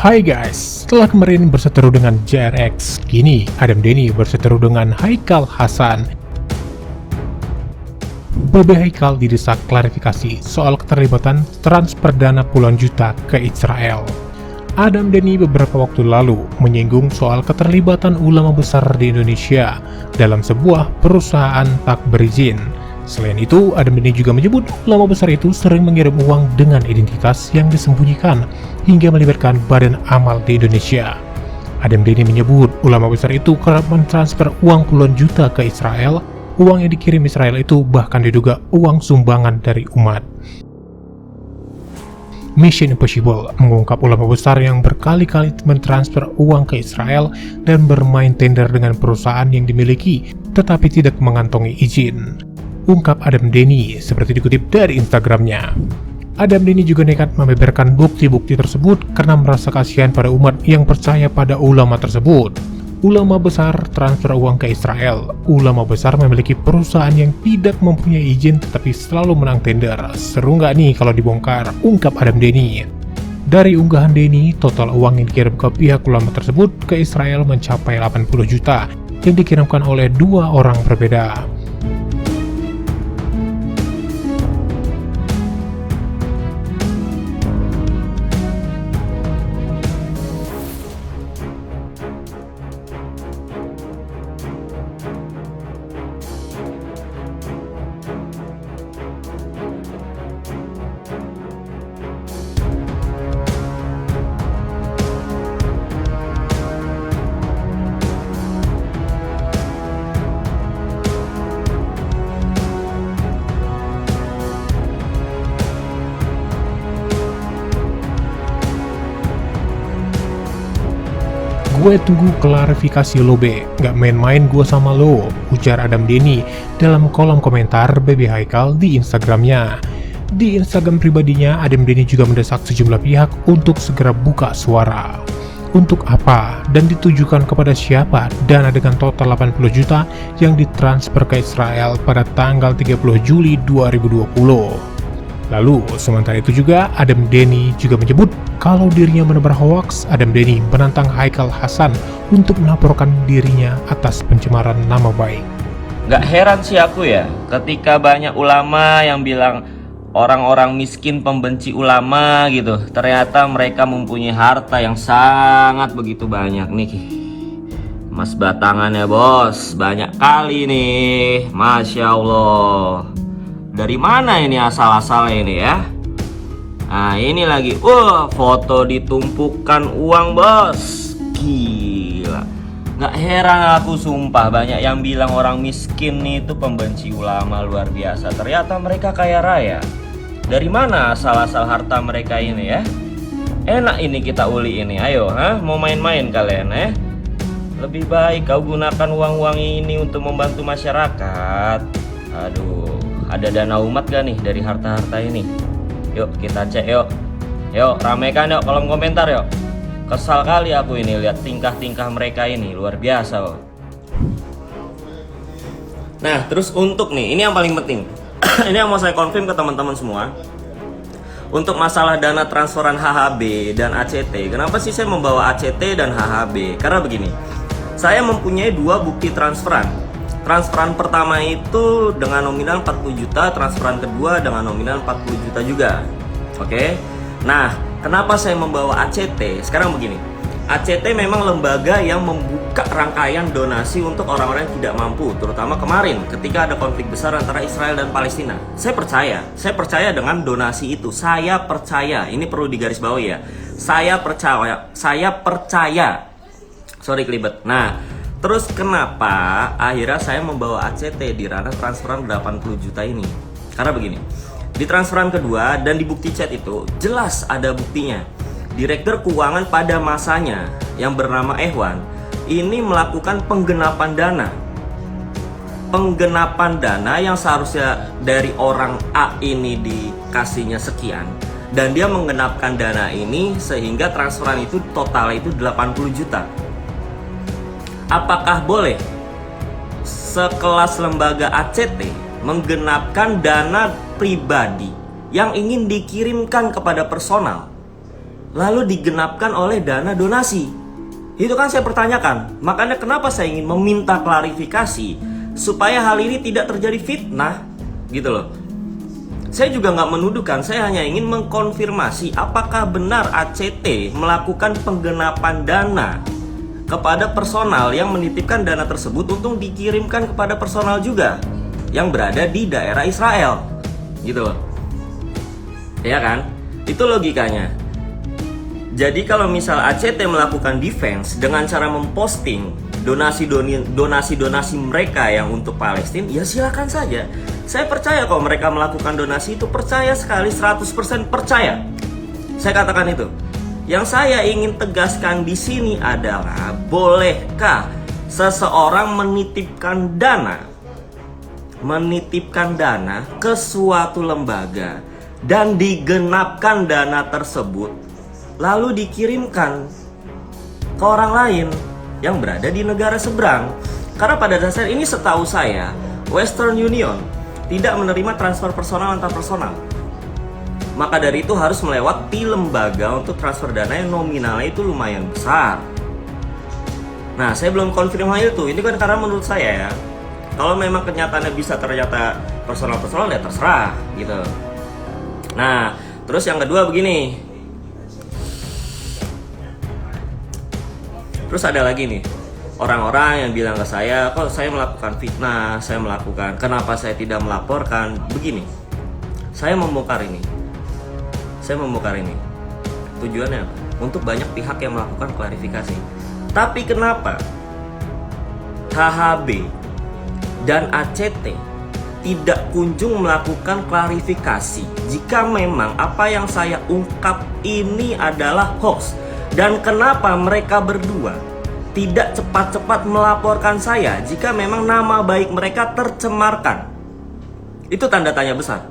Hai guys, setelah kemarin berseteru dengan JRX, kini Adam Denny berseteru dengan Haikal Hasan. BB Haikal didesak klarifikasi soal keterlibatan transfer dana puluhan juta ke Israel. Adam Denny beberapa waktu lalu menyinggung soal keterlibatan ulama besar di Indonesia dalam sebuah perusahaan tak berizin. Selain itu, Adam Denny juga menyebut ulama besar itu sering mengirim uang dengan identitas yang disembunyikan hingga melibatkan badan amal di Indonesia. Adam Denny menyebut ulama besar itu kerap mentransfer uang puluhan juta ke Israel. Uang yang dikirim Israel itu bahkan diduga uang sumbangan dari umat. Mission Impossible mengungkap ulama besar yang berkali-kali mentransfer uang ke Israel dan bermain tender dengan perusahaan yang dimiliki tetapi tidak mengantongi izin. Ungkap Adam Denny seperti dikutip dari Instagramnya. Adam Denny juga nekat membeberkan bukti-bukti tersebut karena merasa kasihan pada umat yang percaya pada ulama tersebut. Ulama besar transfer uang ke Israel. Ulama besar memiliki perusahaan yang tidak mempunyai izin tetapi selalu menang tender. Seru nggak nih kalau dibongkar? Ungkap Adam Denny. Dari unggahan Denny, total uang yang dikirim ke pihak ulama tersebut ke Israel mencapai 80 juta yang dikirimkan oleh dua orang berbeda. Gue tunggu klarifikasi lo be, gak main-main gue sama lo, ujar Adam Denny dalam kolom komentar BB Haikal di Instagramnya. Di Instagram pribadinya, Adam Denny juga mendesak sejumlah pihak untuk segera buka suara. Untuk apa dan ditujukan kepada siapa dana dengan total 80 juta yang ditransfer ke Israel pada tanggal 30 Juli 2020. Lalu, sementara itu juga, Adam Denny juga menyebut kalau dirinya menebar hoaks. Adam Denny menantang Haikal Hasan untuk melaporkan dirinya atas pencemaran nama baik. Gak heran sih aku ya, ketika banyak ulama yang bilang orang-orang miskin pembenci ulama gitu. Ternyata mereka mempunyai harta yang sangat begitu banyak nih. Mas batangannya bos, banyak kali nih, Masya Allah. Dari mana ini asal-asalnya ini ya? Nah ini lagi, foto ditumpukan uang bos. Gila. Gak heran aku sumpah, banyak yang bilang orang miskin itu pembenci ulama luar biasa. Ternyata mereka kaya raya. Dari mana asal-asal harta mereka ini ya? Enak ini kita uli ini, ayo mau main-main kalian Lebih baik kau gunakan uang-uang ini untuk membantu masyarakat. Aduh, ada dana umat gak nih dari harta-harta ini? Yuk kita cek yuk. Yuk ramekan yuk kolom komentar yuk. Kesal kali aku ini lihat tingkah-tingkah mereka ini, luar biasa loh. Nah terus untuk nih, ini yang paling penting. Ini yang mau saya confirm ke teman-teman semua. Untuk masalah dana transferan HHB dan ACT, kenapa sih saya membawa ACT dan HHB? Karena begini, saya mempunyai dua bukti transferan. Transferan pertama itu dengan nominal 40 juta, transferan kedua dengan nominal 40 juta juga. Oke. Nah, kenapa saya membawa ACT? Sekarang begini. ACT memang lembaga yang membuka rangkaian donasi untuk orang-orang yang tidak mampu, terutama kemarin ketika ada konflik besar antara Israel dan Palestina. Saya percaya dengan donasi itu. Saya percaya, ini perlu digarisbawahi ya. Saya percaya. Sorry kelibet. Nah, terus kenapa akhirnya saya membawa ACT di ranah transferan 80 juta ini? Karena begini, di transferan kedua dan di bukti chat itu jelas ada buktinya. Direktur keuangan pada masanya yang bernama Ehwan ini melakukan penggenapan dana. Penggenapan dana yang seharusnya dari orang A ini dikasihnya sekian, dan dia menggenapkan dana ini sehingga transferan itu total itu 80 juta. Apakah boleh sekelas lembaga ACT menggenapkan dana pribadi yang ingin dikirimkan kepada personal? lalu digenapkan oleh dana donasi? Itu kan saya pertanyakan. Makanya kenapa saya ingin meminta klarifikasi supaya hal ini tidak terjadi fitnah, gitu loh. Saya juga nggak menuduhkan, saya hanya ingin mengkonfirmasi apakah benar ACT melakukan penggenapan dana kepada personal yang menitipkan dana tersebut untuk dikirimkan kepada personal juga yang berada di daerah Israel, gitu loh. Ya kan? Itu logikanya. Jadi kalau misal ACT melakukan defense dengan cara memposting donasi mereka yang untuk Palestina, ya silakan saja. Saya percaya kalau mereka melakukan donasi itu, percaya sekali, 100% percaya. Saya katakan itu. Yang saya ingin tegaskan di sini adalah, bolehkah seseorang menitipkan dana ke suatu lembaga dan digenapkan dana tersebut lalu dikirimkan ke orang lain yang berada di negara seberang? Karena pada dasar ini, setahu saya, Western Union tidak menerima transfer personal antar personal. Maka dari itu harus melewati lembaga untuk transfer dana yang nominalnya itu lumayan besar. Nah, saya belum konfirm hal itu. Ini kan karena menurut saya ya, kalau memang kenyataannya bisa ternyata personal ya terserah gitu. Nah, terus yang kedua begini. Terus ada lagi nih, orang-orang yang bilang ke saya, kok saya melakukan fitnah, kenapa saya tidak melaporkan? Begini, saya membongkar ini. Tujuannya apa? Untuk banyak pihak yang melakukan klarifikasi. Tapi kenapa HHB dan ACT tidak kunjung melakukan klarifikasi jika memang apa yang saya ungkap ini adalah hoax? Dan kenapa mereka berdua tidak cepat-cepat melaporkan saya jika memang nama baik mereka tercemarkan? Itu tanda tanya besar.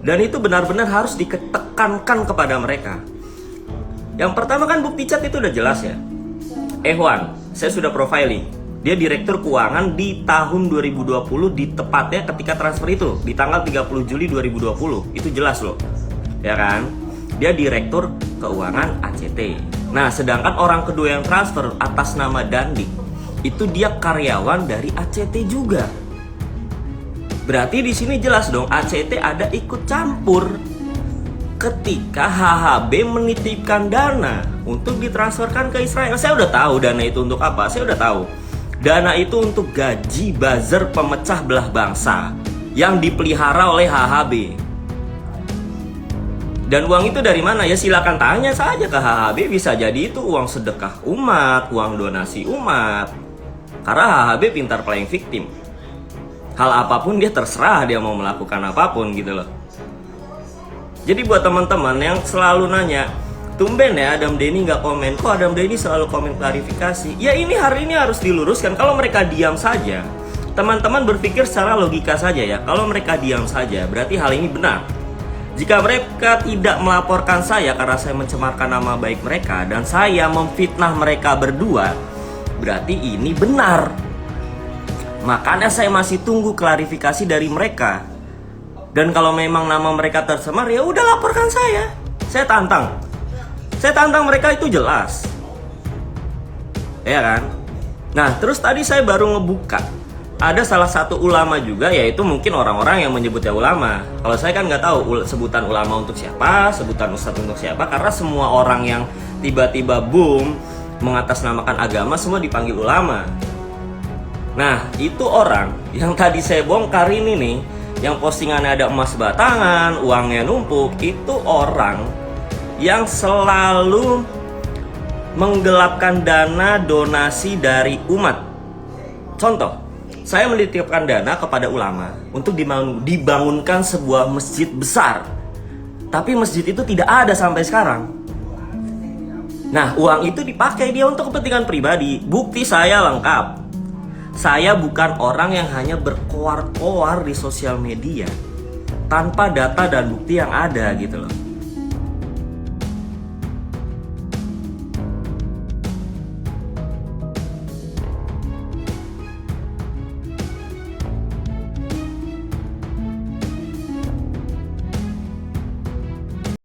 Dan itu benar-benar harus ditekankan kepada mereka. Yang pertama kan bukti chat itu udah jelas ya. Ehwan, saya sudah profiling. Dia direktur keuangan di tahun 2020, di tepatnya ketika transfer itu, di tanggal 30 Juli 2020. Itu jelas loh. Ya kan? Dia direktur keuangan ACT. Nah, sedangkan orang kedua yang transfer atas nama Dandik, itu dia karyawan dari ACT juga. Berarti di sini jelas dong ACT ada ikut campur ketika HHB menitipkan dana untuk ditransferkan ke Israel. Saya udah tahu dana itu untuk apa. Saya udah tahu. Dana itu untuk gaji buzzer pemecah belah bangsa yang dipelihara oleh HHB. Dan uang itu dari mana? Ya silakan tanya saja ke HHB. Bisa jadi itu uang sedekah umat, uang donasi umat. Karena HHB pintar playing victim. Hal apapun dia terserah, dia mau melakukan apapun gitu loh. Jadi buat teman-teman yang selalu nanya, tumben ya Adam Denny nggak komen, kok Adam Denny selalu komen klarifikasi? Ya ini hari ini harus diluruskan. Kalau mereka diam saja, teman-teman berpikir secara logika saja ya. Kalau mereka diam saja, berarti hal ini benar. Jika mereka tidak melaporkan saya karena saya mencemarkan nama baik mereka dan saya memfitnah mereka berdua, berarti ini benar. Makanya saya masih tunggu klarifikasi dari mereka. Dan kalau memang nama mereka tercemar, ya udah laporkan saya. Saya tantang mereka, itu jelas. Ya kan? Nah, terus tadi saya baru ngebuka. Ada salah satu ulama juga, yaitu mungkin orang-orang yang menyebutnya ulama. Kalau saya kan nggak tahu sebutan ulama untuk siapa, sebutan ustadz untuk siapa. Karena semua orang yang tiba-tiba boom mengatasnamakan agama semua dipanggil ulama. Nah, itu orang yang tadi saya bongkar ini nih, yang postingannya ada emas batangan, uangnya numpuk, itu orang yang selalu menggelapkan dana donasi dari umat. Contoh, saya menitipkan dana kepada ulama untuk dibangunkan sebuah masjid besar. Tapi masjid itu tidak ada sampai sekarang. Nah, uang itu dipakai dia untuk kepentingan pribadi. Bukti saya lengkap. Saya bukan orang yang hanya berkoar-koar di sosial media tanpa data dan bukti yang ada gitu loh.